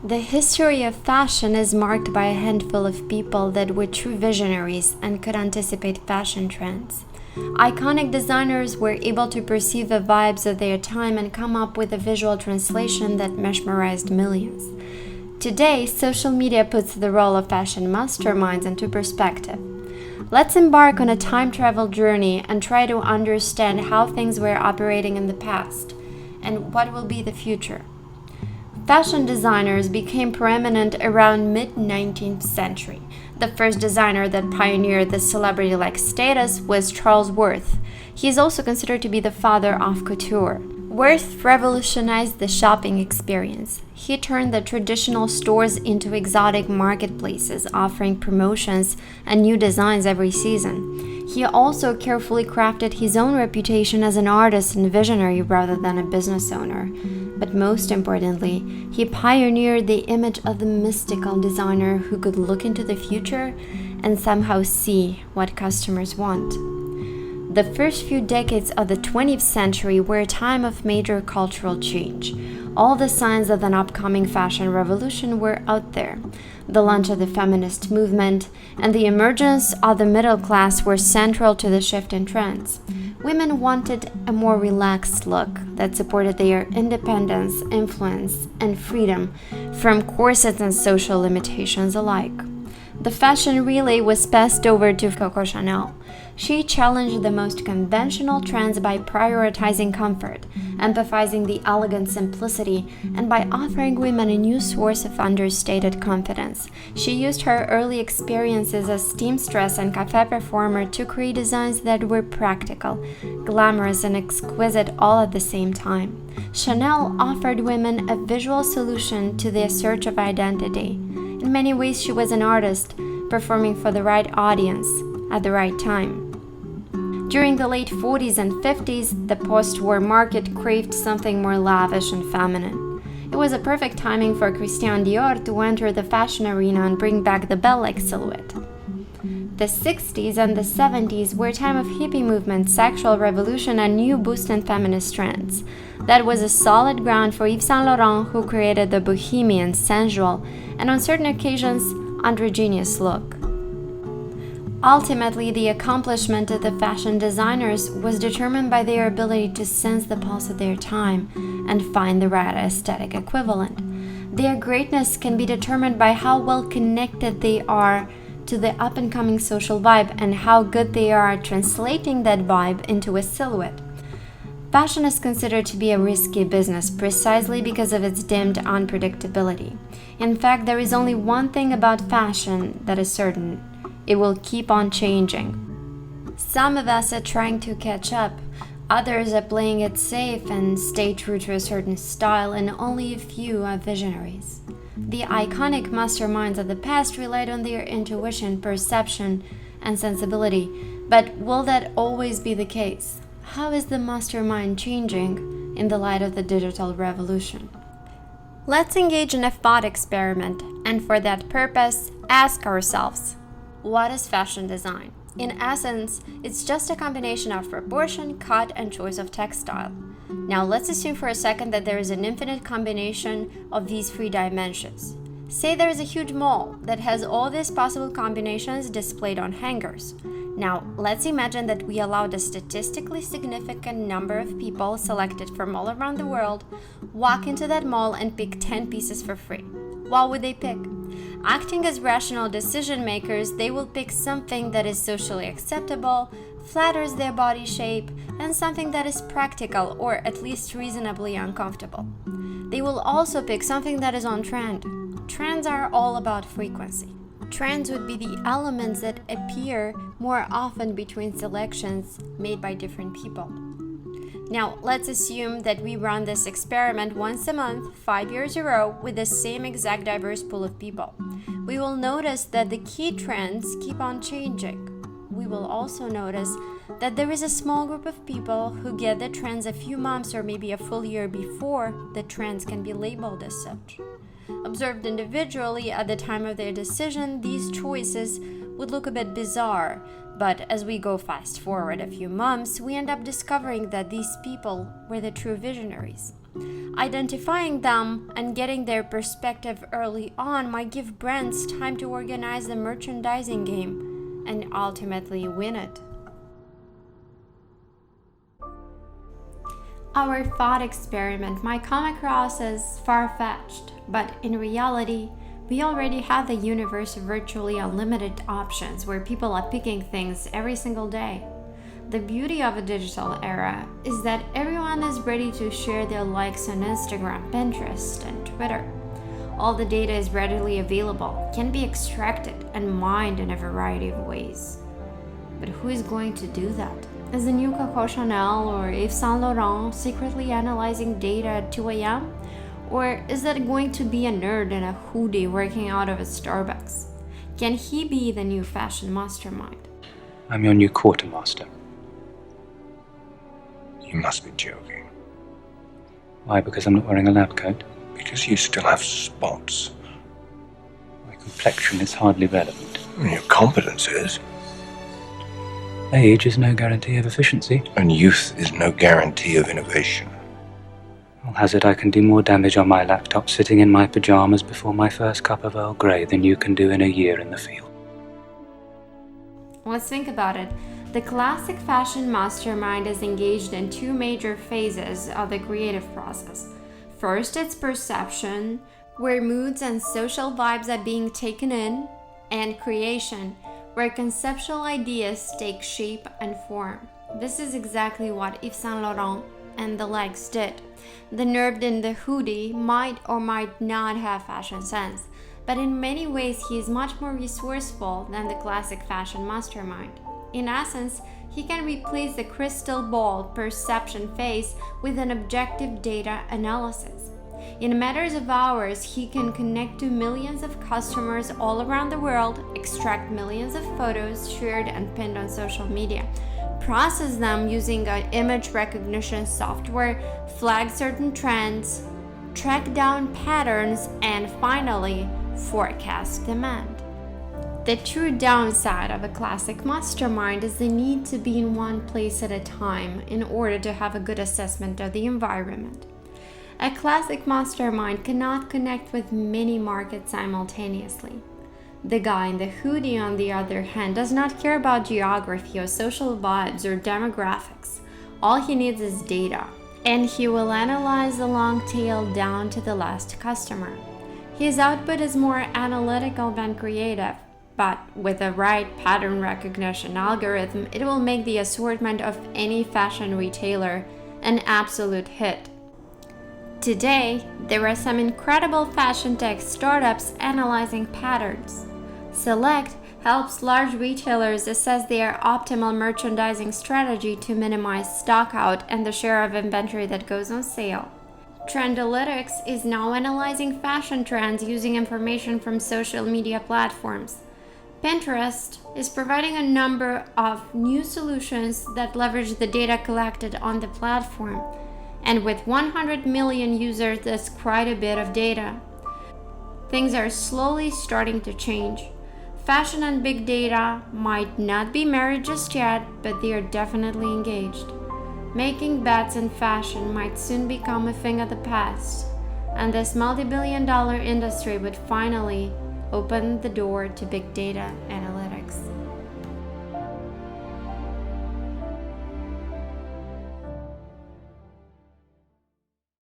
The history of fashion is marked by a handful of people that were true visionaries and could anticipate fashion trends. Iconic designers were able to perceive the vibes of their time and come up with a visual translation that mesmerized millions. Today, social media puts the role of fashion masterminds into perspective. Let's embark on a time travel journey and try to understand how things were operating in the past and what will be the future. Fashion designers became preeminent around mid-19th century. The first designer that pioneered the celebrity-like status was Charles Worth. He is also considered to be the father of couture. Worth revolutionized the shopping experience. He turned the traditional stores into exotic marketplaces, offering promotions and new designs every season. He also carefully crafted his own reputation as an artist and visionary rather than a business owner. But most importantly, he pioneered the image of the mystical designer who could look into the future and somehow see what customers want. The first few decades of the 20th century were a time of major cultural change. All the signs of an upcoming fashion revolution were out there. The launch of the feminist movement and the emergence of the middle class were central to the shift in trends. Women wanted a more relaxed look that supported their independence, influence, and freedom from corsets and social limitations alike. The fashion relay was passed over to Coco Chanel. She challenged the most conventional trends by prioritizing comfort, emphasizing the elegant simplicity, and by offering women a new source of understated confidence. She used her early experiences as seamstress and cafe performer to create designs that were practical, glamorous, and exquisite all at the same time. Chanel offered women a visual solution to their search of identity. In many ways, she was an artist, performing for the right audience at the right time. During the late 40s and 50s, the post-war market craved something more lavish and feminine. It was a perfect timing for Christian Dior to enter the fashion arena and bring back the belle-like silhouette. The 60s and the 70s were a time of hippie movement, sexual revolution, and new boost in feminist trends. That was a solid ground for Yves Saint Laurent, who created the bohemian, sensual, and on certain occasions, androgynous look. Ultimately, the accomplishment of the fashion designers was determined by their ability to sense the pulse of their time and find the right aesthetic equivalent. Their greatness can be determined by how well connected they are to the up-and-coming social vibe and how good they are at translating that vibe into a silhouette. Fashion is considered to be a risky business precisely because of its dimmed unpredictability. In fact, there is only one thing about fashion that is certain: it will keep on changing. Some of us are trying to catch up, others are playing it safe and stay true to a certain style, and only a few are visionaries. The iconic masterminds of the past relied on their intuition, perception, and sensibility, but will that always be the case? How is the mastermind changing in the light of the digital revolution? Let's engage in a thought experiment, and for that purpose, ask ourselves, what is fashion design? In essence, it's just a combination of proportion, cut, and choice of textile. Now let's assume for a second that there is an infinite combination of these three dimensions. Say there is a huge mall that has all these possible combinations displayed on hangers. Now let's imagine that we allowed a statistically significant number of people selected from all around the world walk into that mall and pick 10 pieces for free. What would they pick? Acting as rational decision makers, they will pick something that is socially acceptable, flatters their body shape, and something that is practical or at least reasonably uncomfortable. They will also pick something that is on trend. Trends are all about frequency. Trends would be the elements that appear more often between selections made by different people. Now, let's assume that we run this experiment once a month, 5 years in a row, with the same exact diverse pool of people. We will notice that the key trends keep on changing. We will also notice that there is a small group of people who get the trends a few months or maybe a full year before the trends can be labeled as such. Observed individually at the time of their decision, these choices would look a bit bizarre, but as we go fast forward a few months, we end up discovering that these people were the true visionaries. Identifying them and getting their perspective early on might give brands time to organize the merchandising game and ultimately win it. Our thought experiment might come across as far-fetched, but in reality, we already have the universe of virtually unlimited options where people are picking things every single day. The beauty of a digital era is that everyone is ready to share their likes on Instagram, Pinterest, and Twitter. All the data is readily available, can be extracted and mined in a variety of ways. But who is going to do that? Is the new Coco Chanel or Yves Saint Laurent secretly analyzing data at 2 a.m.? Or is that going to be a nerd in a hoodie working out of a Starbucks? Can he be the new fashion mastermind? I'm your new quartermaster. You must be joking. Why? Because I'm not wearing a lab coat? Because you still have spots. My complexion is hardly relevant. Your competence is. Age is no guarantee of efficiency. And youth is no guarantee of innovation. I'll hazard I can do more damage on my laptop sitting in my pajamas before my first cup of Earl Grey than you can do in a year in the field. Let's think about it. The classic fashion mastermind is engaged in two major phases of the creative process. First, it's perception, where moods and social vibes are being taken in, and creation, where conceptual ideas take shape and form. This is exactly what Yves Saint Laurent and the likes did. The nerd in the hoodie might or might not have fashion sense, but in many ways he is much more resourceful than the classic fashion mastermind. In essence, he can replace the crystal ball perception phase with an objective data analysis. In matters of hours, he can connect to millions of customers all around the world, extract millions of photos shared and pinned on social media, process them using an image recognition software, flag certain trends, track down patterns, and finally, forecast demand. The true downside of a classic mastermind is the need to be in one place at a time in order to have a good assessment of the environment. A classic mastermind cannot connect with many markets simultaneously. The guy in the hoodie, on the other hand, does not care about geography or social vibes or demographics. All he needs is data, and he will analyze the long tail down to the last customer. His output is more analytical than creative, but with the right pattern recognition algorithm, it will make the assortment of any fashion retailer an absolute hit. Today, there are some incredible fashion tech startups analyzing patterns. Select helps large retailers assess their optimal merchandising strategy to minimize stockout and the share of inventory that goes on sale. Trendalytics is now analyzing fashion trends using information from social media platforms. Pinterest is providing a number of new solutions that leverage the data collected on the platform. And with 100 million users, that's quite a bit of data. Things are slowly starting to change. Fashion and big data might not be married just yet, but they are definitely engaged. Making bets in fashion might soon become a thing of the past, and this multi-billion-dollar industry would finally open the door to big data analytics.